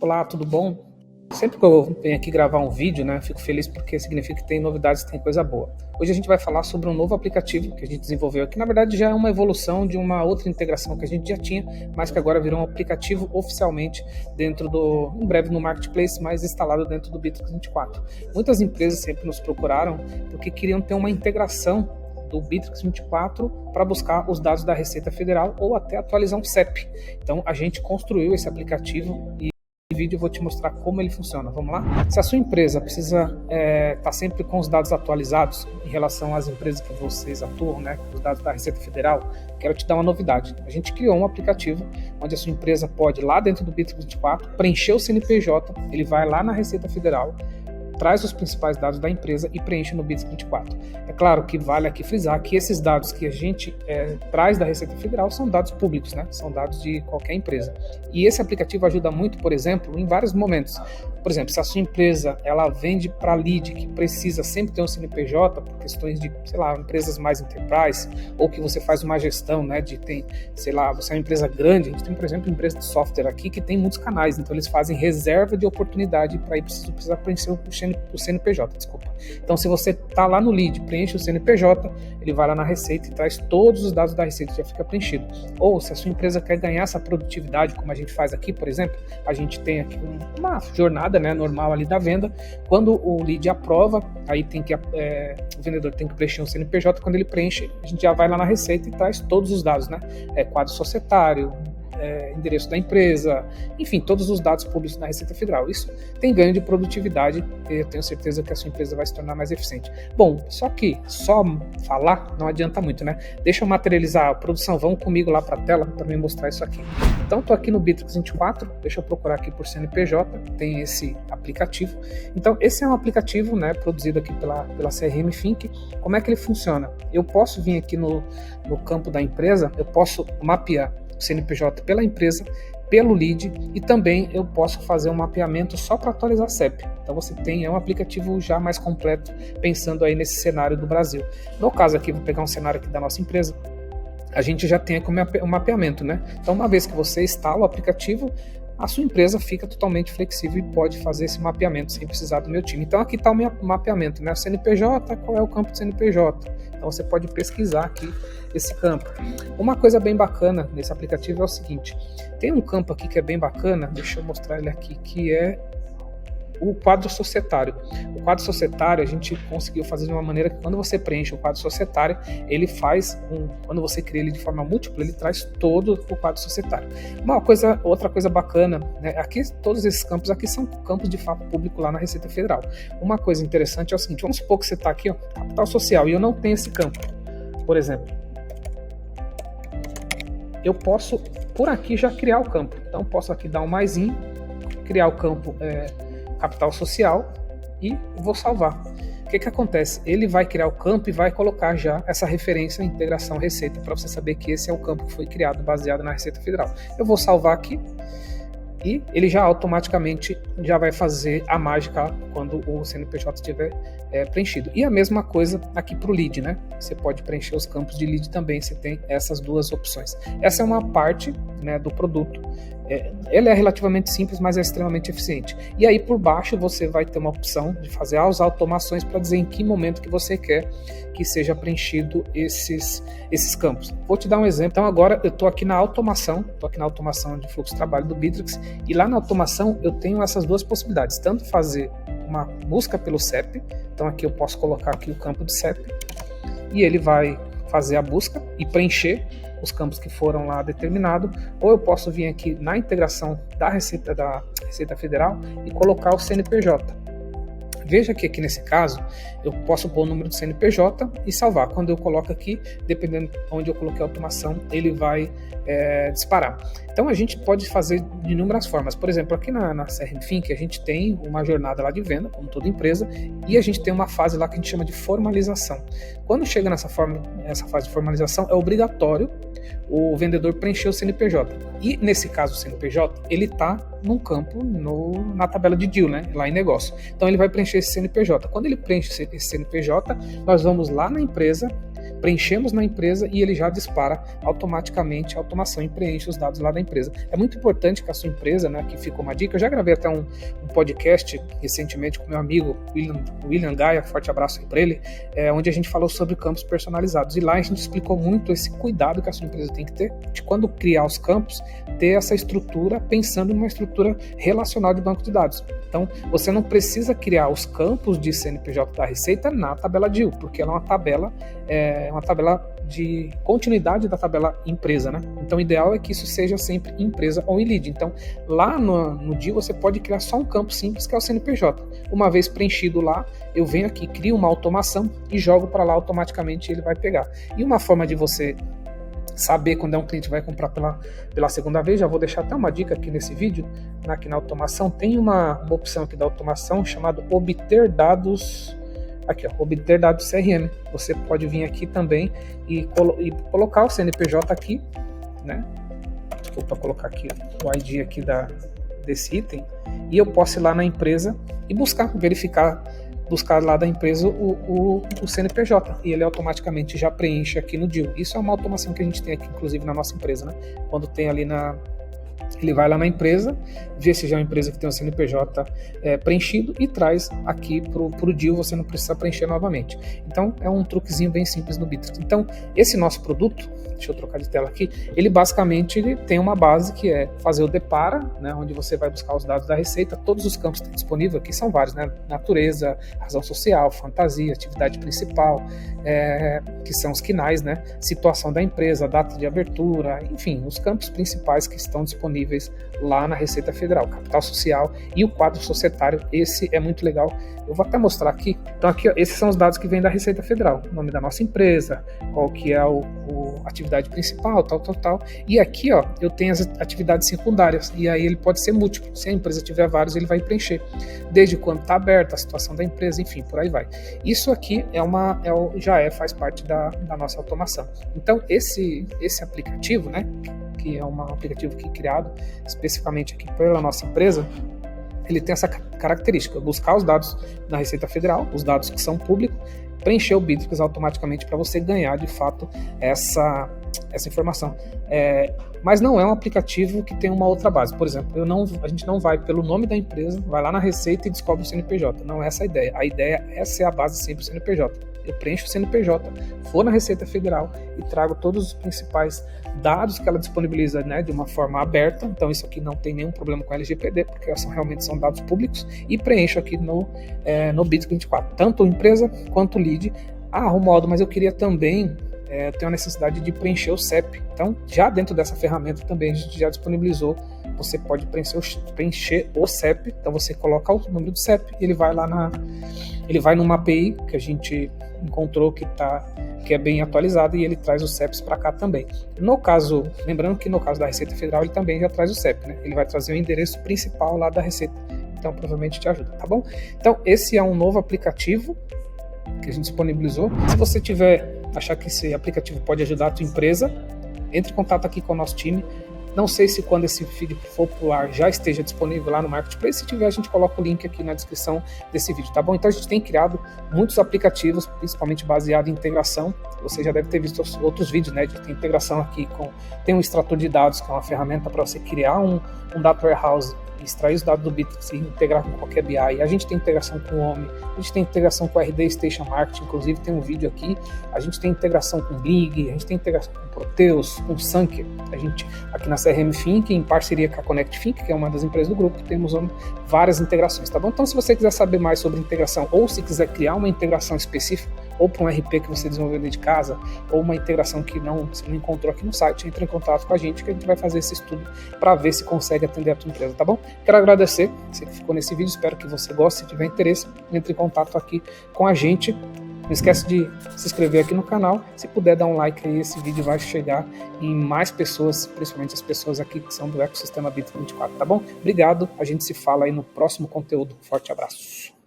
Olá, tudo bom? Sempre que eu venho aqui gravar um vídeo, né, fico feliz porque significa que tem novidades, tem coisa boa. Hoje a gente vai falar sobre um novo aplicativo que a gente desenvolveu aqui. Na verdade, já é uma evolução de uma outra integração que a gente já tinha, mas que agora virou um aplicativo oficialmente em breve no Marketplace, mas instalado dentro do Bitrix 24. Muitas empresas sempre nos procuraram porque queriam ter uma integração do Bitrix 24 para buscar os dados da Receita Federal ou até atualizar um CEP. Então a gente construiu esse aplicativo e vídeo eu vou te mostrar como ele funciona. Vamos lá? Se a sua empresa precisa estar sempre com os dados atualizados em relação às empresas que vocês atuam, né, os dados da Receita Federal, quero te dar uma novidade. A gente criou um aplicativo onde a sua empresa pode, lá dentro do Bitrix 24, preencher o CNPJ, ele vai lá na Receita Federal, traz os principais dados da empresa e preenche no Bitrix 24. É claro que vale aqui frisar que esses dados que a gente traz da Receita Federal são dados públicos, né? São dados de qualquer empresa. E esse aplicativo ajuda muito, por exemplo, em vários momentos. Por exemplo, se a sua empresa ela vende para lead que precisa sempre ter um CNPJ por questões de, sei lá, empresas mais enterprise, ou que você faz uma gestão, né, sei lá, você é uma empresa grande, a gente tem, por exemplo, empresa de software aqui que tem muitos canais, então eles fazem reserva de oportunidade para ir precisar preencher o CNPJ, desculpa. Então, se você está lá no lead, preenche o CNPJ, ele vai lá na Receita e traz todos os dados da Receita, já fica preenchido. Ou, se a sua empresa quer ganhar essa produtividade, como a gente faz aqui, por exemplo, a gente tem aqui uma jornada, né, normal ali da venda. Quando o lead aprova, aí o vendedor tem que preencher um CNPJ. Quando ele preenche, a gente já vai lá na Receita e traz todos os dados, né? Quadro societário, endereço da empresa, enfim, todos os dados públicos na Receita Federal. Isso tem ganho de produtividade e eu tenho certeza que a sua empresa vai se tornar mais eficiente. Bom, só que só falar não adianta muito, né? Deixa eu materializar a produção, vão comigo lá para a tela para me mostrar isso aqui. Então, estou aqui no Bitrix 24, deixa eu procurar aqui por CNPJ, tem esse aplicativo. Então, esse é um aplicativo, né, produzido aqui pela CRM Think. Como é que ele funciona? Eu posso vir aqui no campo da empresa, eu posso mapear o CNPJ pela empresa, pelo lead, e também eu posso fazer um mapeamento só para atualizar CEP. Então você tem um aplicativo já mais completo, pensando aí nesse cenário do Brasil. No caso aqui, vou pegar um cenário aqui da nossa empresa, a gente já tem aqui um mapeamento, né? Então uma vez que você instala o aplicativo, a sua empresa fica totalmente flexível e pode fazer esse mapeamento sem precisar do meu time. Então aqui está o meu mapeamento, né? O CNPJ, qual é o campo de CNPJ? Então você pode pesquisar aqui esse campo. Uma coisa bem bacana nesse aplicativo é o seguinte, tem um campo aqui que é bem bacana, deixa eu mostrar ele aqui, que é o quadro societário. O quadro societário a gente conseguiu fazer de uma maneira que quando você preenche o quadro societário, ele quando você cria ele de forma múltipla, ele traz todo o quadro societário. Outra coisa bacana, né, aqui todos esses campos aqui são campos de fato público lá na Receita Federal. Uma coisa interessante é o seguinte, vamos supor que você está aqui, ó, capital social, e eu não tenho esse campo, por exemplo. Eu posso, por aqui, já criar o campo. Então, posso aqui dar um maisinho, criar o campo capital social e vou salvar. O que acontece? Ele vai criar o campo e vai colocar já essa referência integração Receita para você saber que esse é o campo que foi criado baseado na Receita Federal. Eu vou salvar aqui e ele já automaticamente já vai fazer a mágica quando o CNPJ estiver preenchido. E a mesma coisa aqui para o lead, né? Você pode preencher os campos de lead também, você tem essas duas opções. Essa é uma parte, né, do produto. Ele é relativamente simples, mas é extremamente eficiente. E aí por baixo você vai ter uma opção de fazer as automações para dizer em que momento que você quer que seja preenchido esses campos. Vou te dar um exemplo. Então agora eu estou aqui na automação, de fluxo de trabalho do Bitrix, e lá na automação eu tenho essas duas possibilidades, tanto fazer uma busca pelo CEP, então aqui eu posso colocar aqui o campo de CEP, e ele vai fazer a busca e preencher os campos que foram lá determinados, ou eu posso vir aqui na integração da Receita Federal e colocar o CNPJ. Veja que aqui nesse caso, eu posso pôr o número do CNPJ e salvar. Quando eu coloco aqui, dependendo de onde eu coloquei a automação, ele vai disparar. Então a gente pode fazer de inúmeras formas. Por exemplo, aqui na CRM Think, a gente tem uma jornada lá de venda, como toda empresa, e a gente tem uma fase lá que a gente chama de formalização. Quando chega nessa fase de formalização, é obrigatório o vendedor preencher o CNPJ. E nesse caso o CNPJ, ele está num campo na tabela de deal, né? Lá em negócio. Então ele vai preencher esse CNPJ. Quando ele preenche esse CNPJ, nós vamos lá na empresa, preenchemos na empresa e ele já dispara automaticamente a automação e preenche os dados lá da empresa. É muito importante que a sua empresa, né, que ficou uma dica, eu já gravei até um podcast recentemente com meu amigo William Gaia, forte abraço aí para ele, onde a gente falou sobre campos personalizados, e lá a gente explicou muito esse cuidado que a sua empresa tem que ter de quando criar os campos, ter essa estrutura pensando numa estrutura relacional de banco de dados. Então, você não precisa criar os campos de CNPJ da Receita na tabela DIL, porque ela é uma tabela de continuidade da tabela empresa, né? Então, o ideal é que isso seja sempre empresa ou lead. Então, lá no DIL, você pode criar só um campo simples, que é o CNPJ. Uma vez preenchido lá, eu venho aqui, crio uma automação e jogo para lá automaticamente e ele vai pegar. E uma forma de você saber quando um cliente vai comprar pela segunda vez, já vou deixar até uma dica aqui nesse vídeo, aqui na automação, tem uma opção aqui da automação chamada obter dados, aqui ó, obter dados CRM, você pode vir aqui também e colocar o CNPJ aqui, né, desculpa, colocar aqui o ID aqui desse item, e eu posso ir lá na empresa e buscar lá da empresa o CNPJ, e ele automaticamente já preenche aqui no DIL. Isso é uma automação que a gente tem aqui, inclusive, na nossa empresa, né? Quando tem ali ele vai lá na empresa, vê se já é uma empresa que tem o CNPJ preenchido e traz aqui para o DIL, você não precisa preencher novamente. Então, é um truquezinho bem simples no Bitrix. Então, esse nosso produto, deixa eu trocar de tela aqui, ele basicamente tem uma base que é fazer o depara, né, onde você vai buscar os dados da receita, todos os campos que estão disponíveis aqui são vários, né, natureza, razão social, fantasia, atividade principal, que são os quinais, né, situação da empresa, data de abertura, enfim, os campos principais que estão disponíveis lá na Receita Federal, capital social e o quadro societário. Esse é muito legal, eu vou até mostrar aqui. Então aqui, ó, esses são os dados que vêm da Receita Federal, o nome da nossa empresa, qual que é a atividade principal, tal, e aqui, ó, eu tenho as atividades secundárias, e aí ele pode ser múltiplo, se a empresa tiver vários, ele vai preencher, desde quando está aberta, a situação da empresa, enfim, por aí vai. Isso aqui faz parte da nossa automação. Então esse aplicativo, né, que é um aplicativo que é criado especificamente aqui pela nossa empresa, ele tem essa característica, buscar os dados da Receita Federal, os dados que são públicos, preencher o Bitrix automaticamente para você ganhar de fato essa informação. Mas não é um aplicativo que tem uma outra base. Por exemplo, a gente não vai pelo nome da empresa, vai lá na Receita e descobre o CNPJ. Não é essa a ideia. A ideia é ser a base sempre o CNPJ. Eu preencho o CNPJ, vou na Receita Federal e trago todos os principais dados que ela disponibiliza, né, de uma forma aberta. Então isso aqui não tem nenhum problema com a LGPD, porque realmente são dados públicos, e preencho aqui no Bitrix 24, tanto empresa quanto lead. Romualdo, mas eu queria também tenho a necessidade de preencher o CEP. Então, já dentro dessa ferramenta também a gente já disponibilizou, você pode preencher o CEP, então você coloca o número do CEP e ele vai numa API que a gente encontrou que é bem atualizada, e ele traz os CEPs para cá também. Lembrando que no caso da Receita Federal ele também já traz o CEP, né? Ele vai trazer o endereço principal lá da Receita, então provavelmente te ajuda, tá bom? Então esse é um novo aplicativo que a gente disponibilizou. Se você achar que esse aplicativo pode ajudar a tua empresa, entre em contato aqui com o nosso time. Não sei se quando esse vídeo for pro ar já esteja disponível lá no Marketplace. Se tiver, a gente coloca o link aqui na descrição desse vídeo, tá bom? Então a gente tem criado muitos aplicativos, principalmente baseado em integração. Você já deve ter visto outros vídeos, né? De ter integração aqui tem um extrator de dados, que é uma ferramenta para você criar um data warehouse, extrair os dados do Bitrix e integrar com qualquer BI. A gente tem integração com o OMI, a gente tem integração com o RD Station Marketing, inclusive tem um vídeo aqui. A gente tem integração com Big, a gente tem integração com Proteus, com Sunker. A gente aqui na CRM Think, em parceria com a Connect Think, que é uma das empresas do grupo, temos várias integrações, tá bom? Então se você quiser saber mais sobre integração, ou se quiser criar uma integração específica, ou para um RP que você desenvolveu dentro de casa, ou uma integração que você não encontrou aqui no site, entre em contato com a gente que a gente vai fazer esse estudo para ver se consegue atender a tua empresa, tá bom? Quero agradecer você que ficou nesse vídeo, espero que você goste. Se tiver interesse, entre em contato aqui com a gente. Não esquece de se inscrever aqui no canal. Se puder dar um like aí, esse vídeo vai chegar em mais pessoas, principalmente as pessoas aqui que são do ecossistema Bitrix 24, tá bom? Obrigado, a gente se fala aí no próximo conteúdo. Forte abraço.